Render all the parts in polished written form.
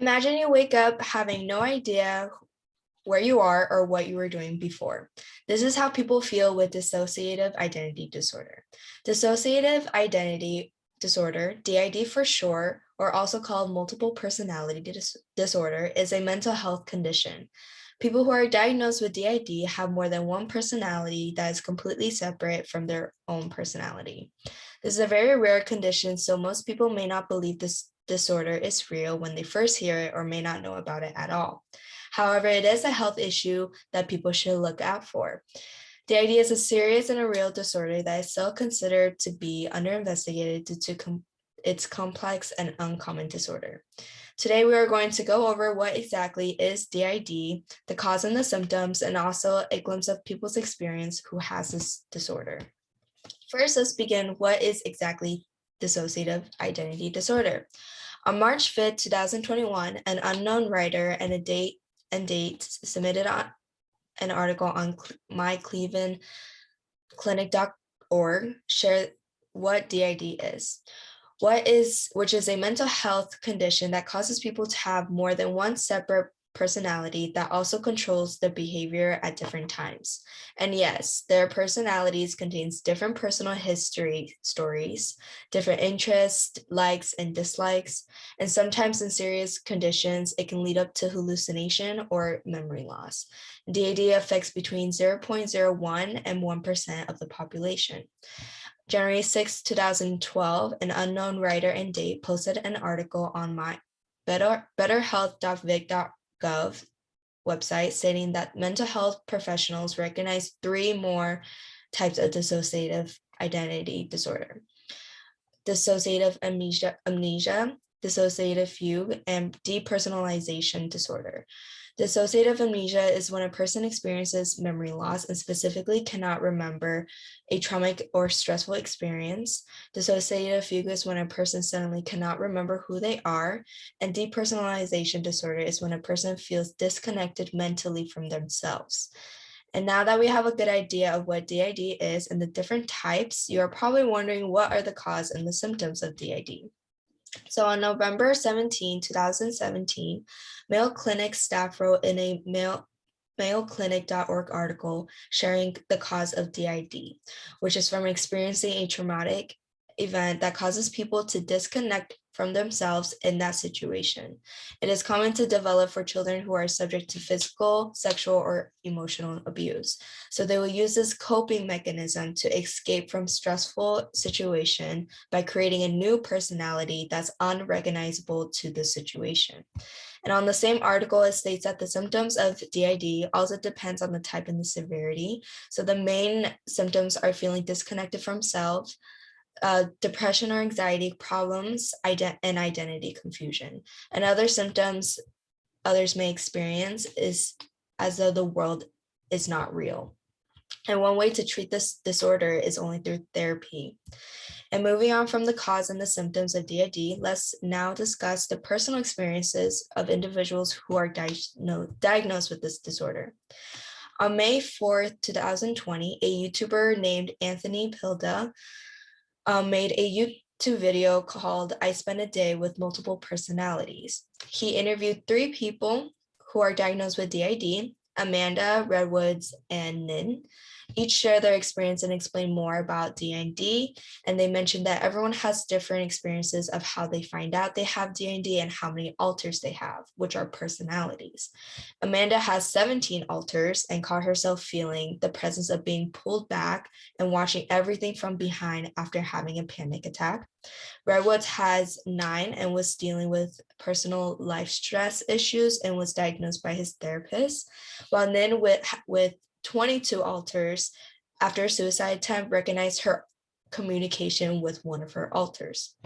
Imagine you wake up having no idea where you are or what you were doing before. This is how people feel with dissociative identity disorder. Dissociative identity disorder, DID for short, or also called multiple personality disorder, is a mental health condition. People who are diagnosed with DID have more than one personality that is completely separate from their own personality. This is a very rare condition, so most people may not believe this disorder is real when they first hear it or may not know about it at all. However, it is a health issue that people should look out for. DID is a serious and a real disorder that is still considered to be under-investigated due to its complex and uncommon disorder. Today, we are going to go over what exactly is DID, the cause and the symptoms, and also a glimpse of people's experience who has this disorder. First, let's begin. What is exactly dissociative identity disorder? On March 5th, 2021, an unknown writer and date submitted an article on myclevelandclinic.org shared what DID is. Which is a mental health condition that causes people to have more than one separate personality that also controls their behavior at different times. And yes, their personalities contains different personal history stories, different interests, likes and dislikes, and sometimes in serious conditions, it can lead up to hallucination or memory loss. DID affects between 0.01 and 1% of the population. January 6, 2012, an unknown writer and date posted an article on my betterhealth.vic.gov website stating that mental health professionals recognize three more types of dissociative identity disorder: dissociative amnesia, dissociative fugue, and depersonalization disorder. Dissociative amnesia is when a person experiences memory loss and specifically cannot remember a traumatic or stressful experience. Dissociative fugue is when a person suddenly cannot remember who they are. And depersonalization disorder is when a person feels disconnected mentally from themselves. And now that we have a good idea of what DID is and the different types, you are probably wondering what are the cause and the symptoms of DID. So on November 17, 2017, Mayo Clinic staff wrote in a mayoclinic.org article sharing the cause of DID, which is from experiencing a traumatic event that causes people to disconnect from themselves in that situation. It is common to develop for children who are subject to physical, sexual, or emotional abuse. So they will use this coping mechanism to escape from stressful situation by creating a new personality that's unrecognizable to the situation. And on the same article, it states that the symptoms of DID also depends on the type and the severity. So the main symptoms are feeling disconnected from self, depression or anxiety problems, and identity confusion. And other symptoms others may experience is as though the world is not real. And one way to treat this disorder is only through therapy. And moving on from the cause and the symptoms of DID, let's now discuss the personal experiences of individuals who are diagnosed with this disorder. On May 4th, 2020, a YouTuber named Anthony Pilda made a YouTube video called I Spend a Day with Multiple Personalities. He interviewed three people who are diagnosed with DID: Amanda, Redwoods, and Nin. Each share their experience and explain more about DID, and they mentioned that everyone has different experiences of how they find out they have DID and how many alters they have, which are personalities. Amanda has 17 alters and caught herself feeling the presence of being pulled back and watching everything from behind after having a panic attack. Redwoods has 9 and was dealing with personal life stress issues and was diagnosed by his therapist, while Nin with 22 alters after a suicide attempt recognized her communication with one of her alters.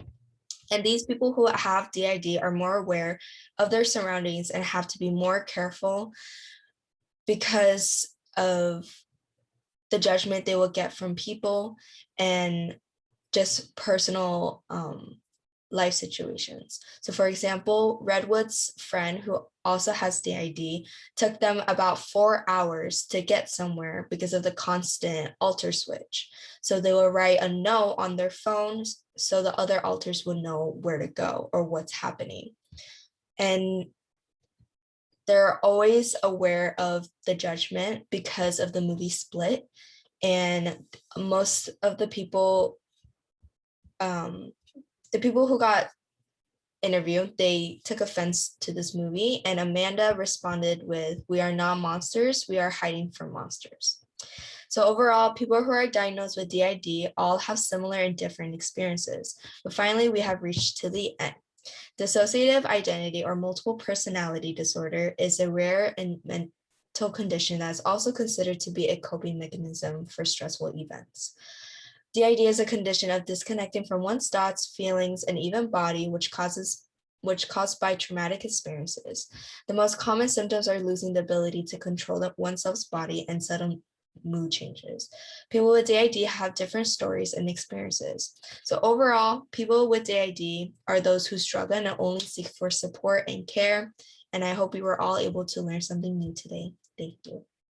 And these people who have DID are more aware of their surroundings and have to be more careful because of the judgment they will get from people and just personal life situations. So for example, Redwood's friend who also has DID took them about 4 hours to get somewhere because of the constant alter switch. So they will write a note on their phones so the other alters will know where to go or what's happening. and they're always aware of the judgment because of the movie Split. And most of the people who got interviewed, they took offense to this movie, and Amanda responded with, "We are not monsters, we are hiding from monsters." So overall, people who are diagnosed with DID all have similar and different experiences. But finally, we have reached to the end. Dissociative identity or multiple personality disorder is a rare and mental condition that is also considered to be a coping mechanism for stressful events. DID is a condition of disconnecting from one's thoughts, feelings, and even body, which caused by traumatic experiences. The most common symptoms are losing the ability to control oneself's body and sudden mood changes. People with DID have different stories and experiences. So overall, people with DID are those who struggle and only seek for support and care. And I hope we were all able to learn something new today. Thank you.